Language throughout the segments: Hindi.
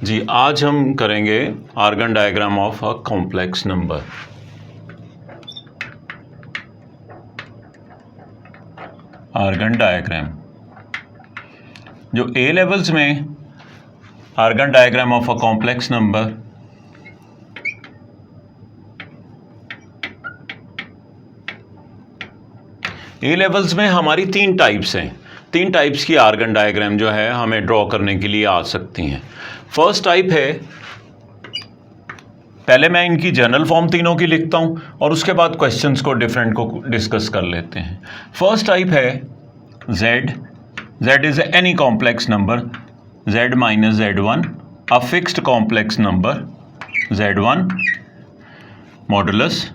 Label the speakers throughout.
Speaker 1: जी, आज हम करेंगे Argand diagram of a complex number. Argand diagram जो ए लेवल्स में Argand diagram of a complex number A levels में हमारी तीन टाइप्स हैं। तीन टाइप्स की आर्गन डायग्राम जो है हमें ड्रॉ करने के लिए आ सकती हैं। फर्स्ट टाइप है, पहले मैं इनकी जनरल फॉर्म तीनों की लिखता हूं और उसके बाद क्वेश्चंस को डिफरेंट को डिस्कस कर लेते हैं। फर्स्ट टाइप है z is any complex number z minus z1 a fixed complex number z1 modulus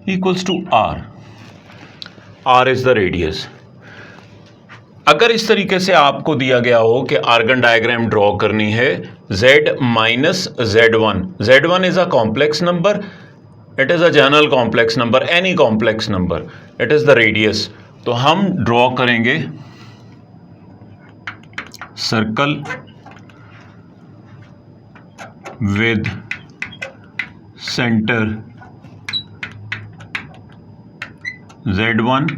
Speaker 1: equals to r is the radius. अगर इस तरीके से आपको दिया गया हो कि आर्गन डायग्राम ड्रॉ करनी है z minus z1 is a complex number, it is a general complex number, any complex number, it is the radius. तो हम ड्रॉ करेंगे circle with centre z1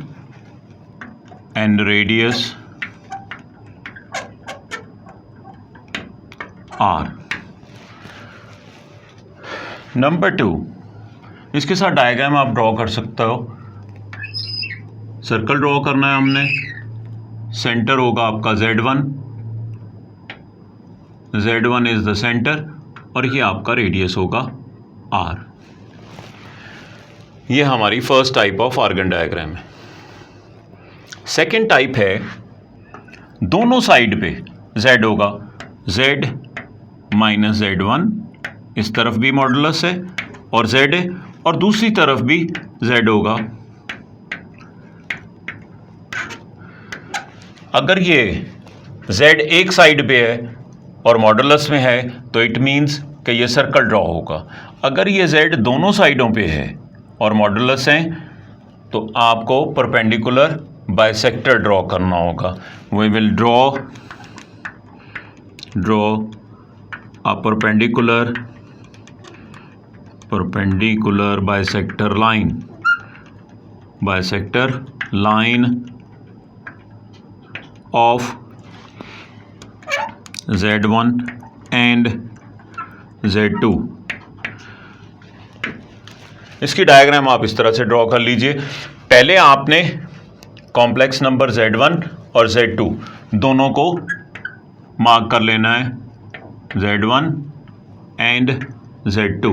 Speaker 1: and radius r। Number 2, इसके साथ डायग्राम आप ड्रॉ कर सकते हो। सर्कल ड्रॉ करना है हमने, सेंटर होगा आपका z1 इज द सेंटर और ये आपका रेडियस होगा r। ये हमारी first type of Argand diagram है। सेकेंड टाइप है, दोनों साइड पे z होगा, z माइनस z1, इस तरफ भी मॉडुलस है और z है और दूसरी तरफ भी z होगा। अगर ये z एक साइड पे है और मॉडुलस में है तो इट मीन्स कि ये सर्कल ड्रॉ होगा। अगर ये z दोनों साइडों पे है और मॉडुलस है तो आपको परपेंडिकुलर बाइसेक्टर ड्रॉ करना होगा। We will draw a perpendicular bisector line of z1 and z2। इसकी डायग्राम आप इस तरह से ड्रॉ कर लीजिए। पहले आपने कॉम्प्लेक्स नंबर z1 और z2 दोनों को मार्क कर लेना है, z1 एंड z2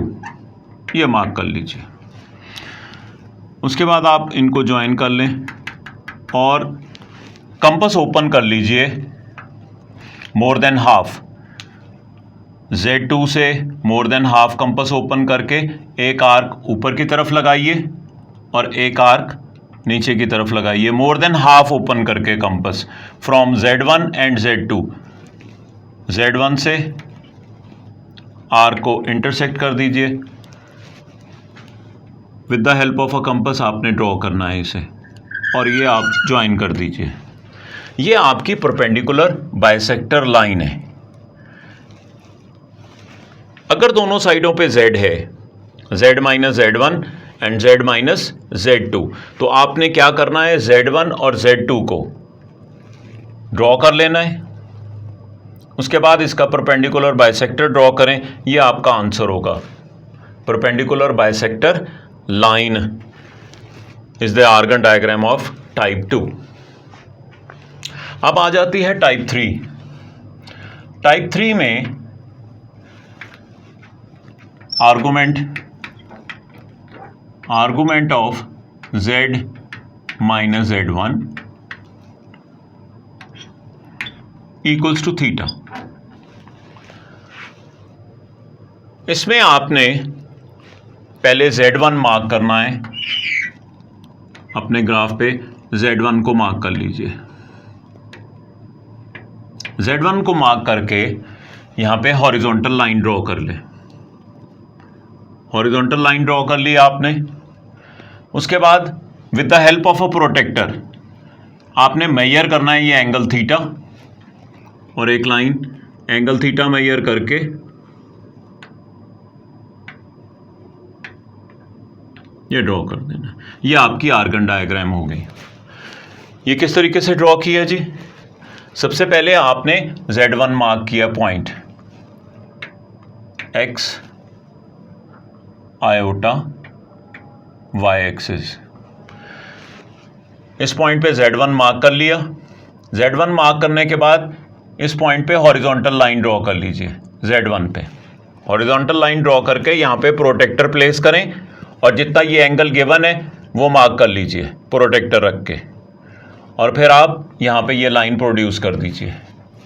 Speaker 1: ये मार्क कर लीजिए। उसके बाद आप इनको ज्वाइन कर लें और कंपास ओपन कर लीजिए मोर देन हाफ। z2 से more than half compass open करके एक आर्क ऊपर की तरफ लगाइए और एक आर्क नीचे की तरफ लगाइए। मोर देन हाफ ओपन करके compass from z1 and z2, z1 से आर्क को इंटरसेक्ट कर दीजिए। With the help of a compass आपने ड्रॉ करना है इसे और ये आप ज्वाइन कर दीजिए। ये आपकी परपेंडिकुलर बाइसेक्टर लाइन है। अगर दोनों साइडों पे z है, z minus z1 and z minus z2, तो आपने क्या करना है, z1 और z2 को ड्रॉ कर लेना है। उसके बाद इसका परपेंडिकुलर बाइसेक्टर ड्रॉ करें, ये आपका आंसर होगा। Perpendicular bisector line is the Argand diagram of type 2। अब आ जाती है टाइप 3। टाइप 3 में argument of z minus z1 equals to theta. इसमें आपने पहले z1 मार्क करना है। अपने ग्राफ पे z1 को मार्क कर लीजिए। z1 को मार्क करके यहां पे हॉरिजॉन्टल लाइन ड्रॉ कर ले। हॉरिजॉन्टल लाइन ड्रॉ कर ली आपने। उसके बाद with the help of a protractor आपने मेजर करना है ये एंगल थीटा और एक लाइन एंगल थीटा मेजर करके ये ड्रॉ कर देना। ये आपकी आर्गन डायग्राम हो गई। ये किस तरीके से ड्रॉ किया जी? सबसे पहले आपने Z1 मार्क किया point, x iota y axis. इस पॉइंट पे Z1 मार्क कर लिया। Z1 मार्क करने के बाद इस पॉइंट पे हॉरिजॉन्टल लाइन ड्रॉ कर लीजिए। Z1 पे हॉरिजॉन्टल लाइन ड्रॉ करके यहाँ पे प्रोटेक्टर प्लेस करें और जितना ये एंगल गिवन है वो मार्क कर लीजिए प्रोटेक्टर रख के, और फिर आप यहाँ पे ये लाइन प्रोड्यूस कर दीजिए।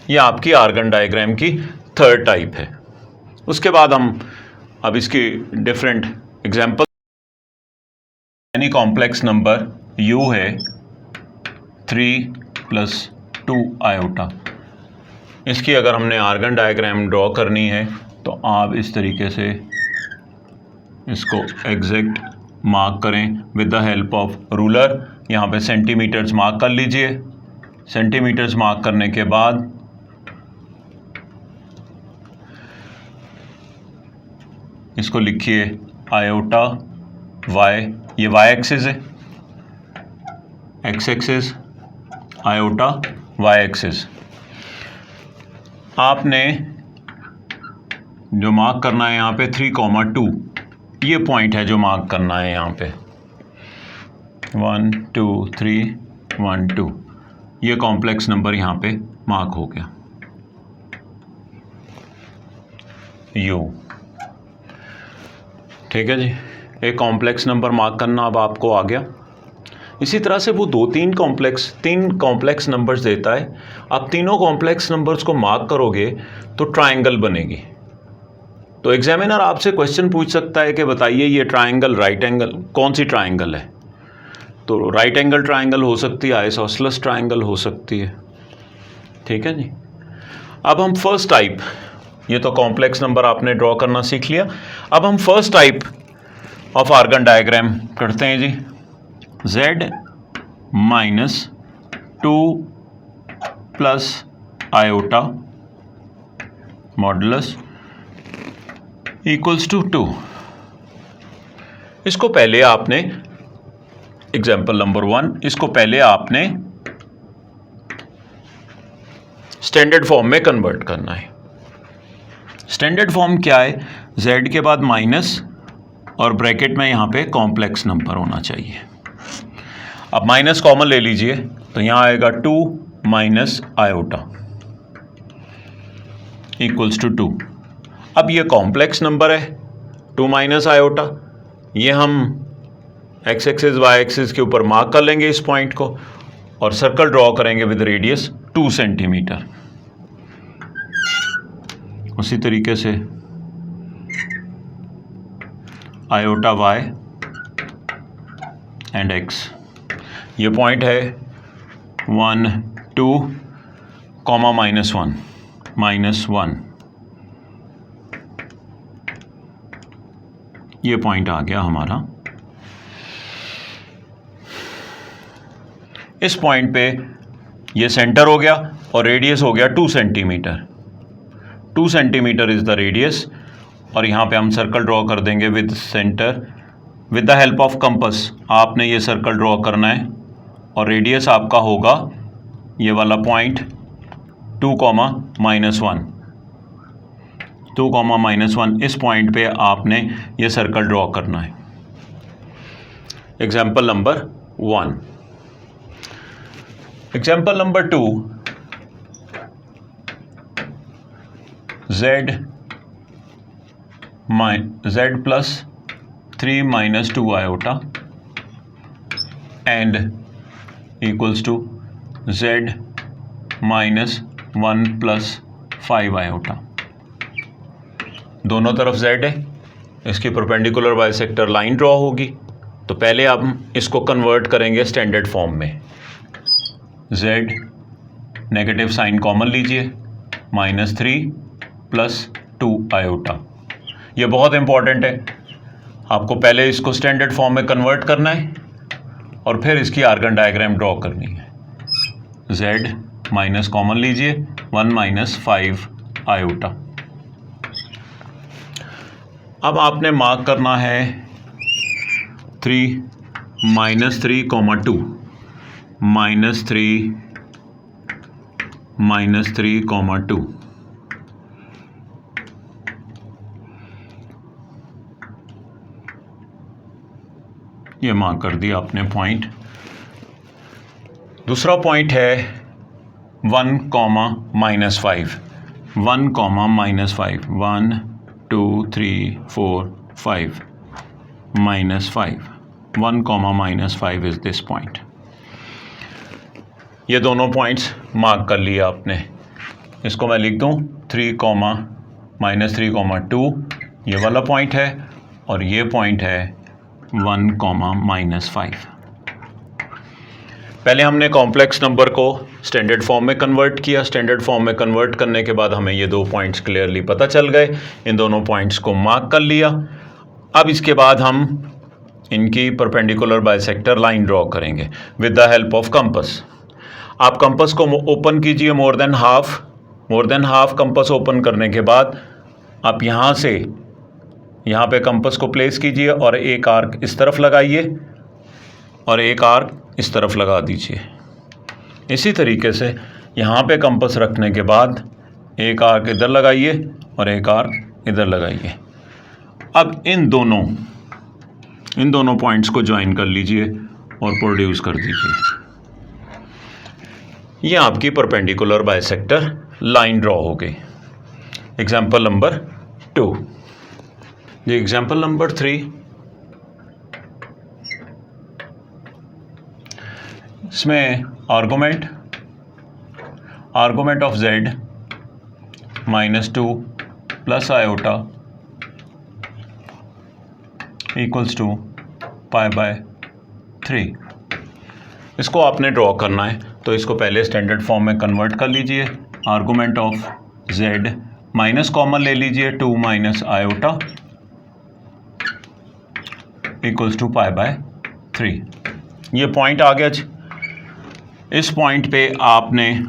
Speaker 1: ये आपकी आर्गन डायग्राम की थर्ड टाइप है। उसके बाद हम अब इसकी डिफरेंट एग्जाम्पल, यानी कॉम्प्लेक्स नंबर u है 3 + 2 आयोटा। इसकी अगर हमने आर्गन डायग्राम ड्रॉ करनी है तो आप इस तरीके से इसको एग्जैक्ट मार्क करें with the help of ruler. यहाँ पे सेंटीमीटर्स मार्क कर लीजिए। सेंटीमीटर्स मार्क करने के बाद इसको लिखिए आयोटा y, ये y एक्सिस है, x axis, iota y axis. आपने जो मार्क करना है यहाँ पे 3,2, ये पॉइंट है जो मार्क करना है यहाँ पे 1 2 3 1 2। ये कॉम्प्लेक्स नंबर यहाँ पे मार्क हो गया u। ठीक है जी, एक कॉम्प्लेक्स नंबर मार्क करना अब आपको आ गया। इसी तरह से वो तीन कॉम्प्लेक्स नंबर्स देता है। आप तीनों कॉम्प्लेक्स नंबर्स को मार्क करोगे तो ट्रायंगल बनेगी। तो एग्जामिनर आपसे क्वेश्चन पूछ सकता है कि बताइए ये ट्रायंगल राइट एंगल कौन सी ट्रायंगल है? तो राइट एंगल ट्रायंगल हो सकती है, आइसोसेलेस ट्रायंगल हो सकती है। ठीक है जी। अब हम फर्स्ट टाइप, ये तो कॉम्प्लेक्स नंबर आपने ड्रॉ करना सीख लिया। अब हम first type of Argand diagram करते हैं जी। Z - 2 + iota modulus equals to 2। इसको पहले आपने एग्जाम्पल नंबर 1, इसको पहले आपने स्टैंडर्ड फॉर्म में कन्वर्ट करना है। स्टैंडर्ड फॉर्म क्या है? Z के बाद माइनस और ब्रैकेट में यहाँ पे कॉम्प्लेक्स नंबर होना चाहिए। अब माइनस कॉमन ले लीजिए तो यहाँ आएगा 2 - आयोटा इक्वल्स टू 2। अब ये कॉम्प्लेक्स नंबर है 2 - आयोटा। ये हम x एक्सिस y एक्सिस के ऊपर मार्क कर लेंगे इस पॉइंट को और सर्कल ड्रॉ करेंगे विद रेडियस 2 सेंटीमीटर। उसी तरीके से आयोटा y एंड x, ये पॉइंट है 1 2 -1 -1, ये पॉइंट आ गया हमारा। इस पॉइंट पे ये सेंटर हो गया और रेडियस हो गया 2 centimetre. 2 centimetre is the radius, और यहाँ पे हम सर्कल ड्रॉ कर देंगे with centre with the help of compass. आपने ये सर्कल ड्रॉ करना है और रेडियस आपका होगा ये वाला पॉइंट 2, -1। 2, -1 इस पॉइंट पे आपने ये सर्कल ड्रॉ करना है। Example number 1। Example number 2, Z + 3 - 2 iota and equals to Z - 1 + 5 iota. दोनों तरफ Z है, इसकी परपेंडिकुलर बाइसेक्टर लाइन ड्रॉ होगी। तो पहले हम इसको कन्वर्ट करेंगे स्टैंडर्ड फॉर्म में। Z नेगेटिव साइन कॉमन लीजिए, -3 + 2 आयोटा। ये बहुत इंपॉर्टेंट है, आपको पहले इसको स्टैंडर्ड फॉर्म में कन्वर्ट करना है और फिर इसकी आर्गन डायग्राम ड्रॉ करनी है। Z माइनस कॉमन लीजिए, 1 - 5 आयोटा। अब आपने मार्क करना है 3 -3, 2 -3 -3, 2। ये मार्क कर दिया आपने पॉइंट। दूसरा पॉइंट है 1, -5, 1, -5, 1 2 3 4 5 -5, 1, -5 इज दिस पॉइंट। ये दोनों पॉइंट्स मार्क कर लिया आपने। इसको मैं लिख दूं 3, -3, 2 ये वाला पॉइंट है, और ये पॉइंट है 1, -5। पहले हमने कॉम्प्लेक्स नंबर को स्टैंडर्ड फॉर्म में कन्वर्ट किया। स्टैंडर्ड फॉर्म में कन्वर्ट करने के बाद हमें ये दो पॉइंट्स क्लियरली पता चल गए। इन दोनों पॉइंट्स को मार्क कर लिया। अब इसके बाद हम इनकी परपेंडिकुलर बाइसेक्टर लाइन ड्रॉ करेंगे with the help of compass. आप कंपास को ओपन कीजिए more than half compass open करने के बाद आप यहाँ से यहाँ पे कंपास को प्लेस कीजिए और एक आर्क इस तरफ लगाइए और एक आर्क इस तरफ लगा दीजिए। इसी तरीके से यहाँ पे कंपास रखने के बाद एक आर्क इधर लगाइए और एक आर्क इधर लगाइए। अब इन दोनों पॉइंट्स को ज्वाइन कर लीजिए और प्रोड्यूस कर दीजिए। ये आपकी परपेंडिकुलर बाइसेक्टर लाइन ड्रॉ हो गई। Example number 2। जी एग्जाम्पल नंबर 3, इसमें argument of z -2 plus iota equals to π/3। इसको आपने ड्रॉ करना है, तो इसको पहले स्टैंडर्ड फॉर्म में कन्वर्ट कर लीजिए। Argument of z minus common ले लीजिए 2 - आयोटा इक्वल्स टू π/3। ये पॉइंट आ गया। इस पॉइंट पे आपने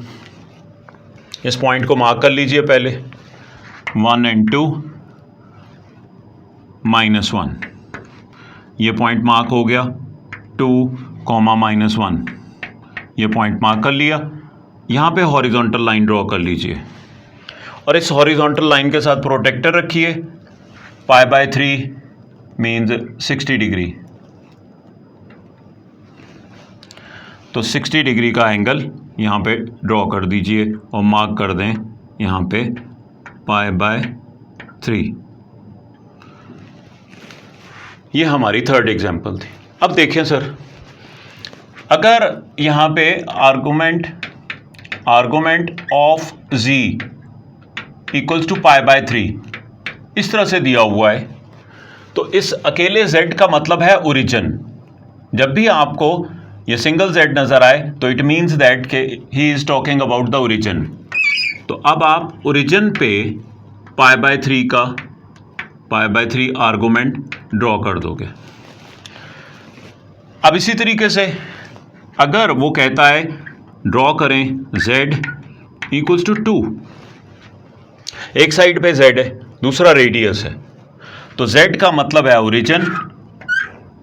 Speaker 1: इस पॉइंट को मार्क कर लीजिए पहले 1 और 2 -1। ये पॉइंट मार्क हो गया 2, -1। ये पॉइंट मार्क कर लिया। यहाँ पे हॉरिजॉन्टल लाइन ड्रॉ कर लीजिए और इस हॉरिजॉन्टल लाइन के साथ प्रोटेक्टर रखिए। π/3 मीन्स 60 डिग्री, तो 60 डिग्री का एंगल यहाँ पे ड्रॉ कर दीजिए और मार्क कर दें यहाँ पे π/3। ये हमारी थर्ड एग्जाम्पल थी। अब देखिए सर, अगर यहाँ पे argument of z equals to π/3 इस तरह से दिया हुआ है, तो इस अकेले z का मतलब है ओरिजिन। जब भी आपको ये सिंगल z नजर आए तो इट मीन्स दैट के he is talking about the origin. तो अब आप ओरिजिन पे π/3 आर्गुमेंट ड्रॉ कर दोगे। अब इसी तरीके से अगर वो कहता है ड्रॉ करें z इक्वल्स टू 2, एक साइड पे z है, दूसरा रेडियस है, तो z का मतलब है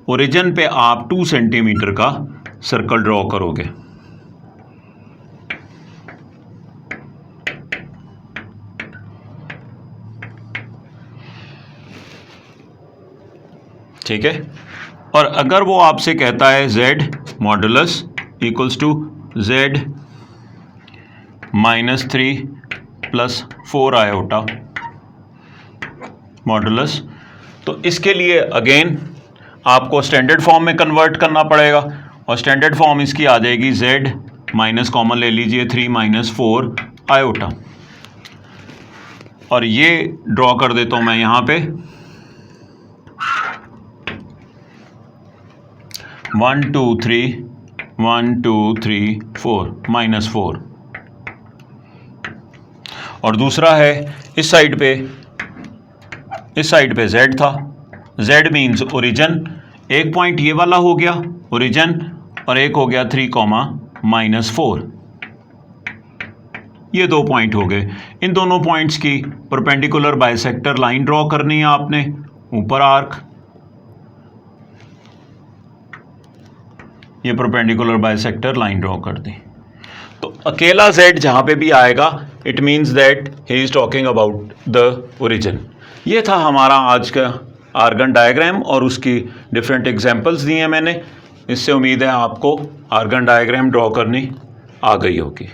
Speaker 1: ओरिजिन पे आप 2 सेंटीमीटर का सर्कल ड्रॉ करोगे। ठीक है। और अगर वो आपसे कहता है z modulus equals to z -3 plus 4 iota modulus, तो इसके लिए अगेन आपको स्टैंडर्ड फॉर्म में कन्वर्ट करना पड़ेगा और स्टैंडर्ड फॉर्म इसकी आ जाएगी z माइनस कॉमन ले लीजिए 3 - 4 आयोटा। और ये ड्रॉ कर देता हूं मैं यहां पे 1 2 3 1 2 3 4 -4। और दूसरा है इस साइड पे z था, z मीन्स ओरिजिन। एक पॉइंट ये वाला हो गया ओरिजिन और एक हो गया 3, -4। ये 2 पॉइंट हो गए। इन दोनों पॉइंट्स की परपेंडिकुलर बाइसेक्टर लाइन ड्रॉ करनी है आपने, ऊपर आर्क, ये परपेंडिकुलर बाइसेक्टर लाइन ड्रॉ कर दी। तो अकेला z जहाँ पे भी आएगा it means that he is talking about the origin. ये था हमारा आज का आर्गन डायग्राम और उसकी डिफरेंट एग्जांपल्स दी हैं मैंने। इससे उम्मीद है आपको आर्गन डायग्राम ड्रॉ करनी आ गई होगी।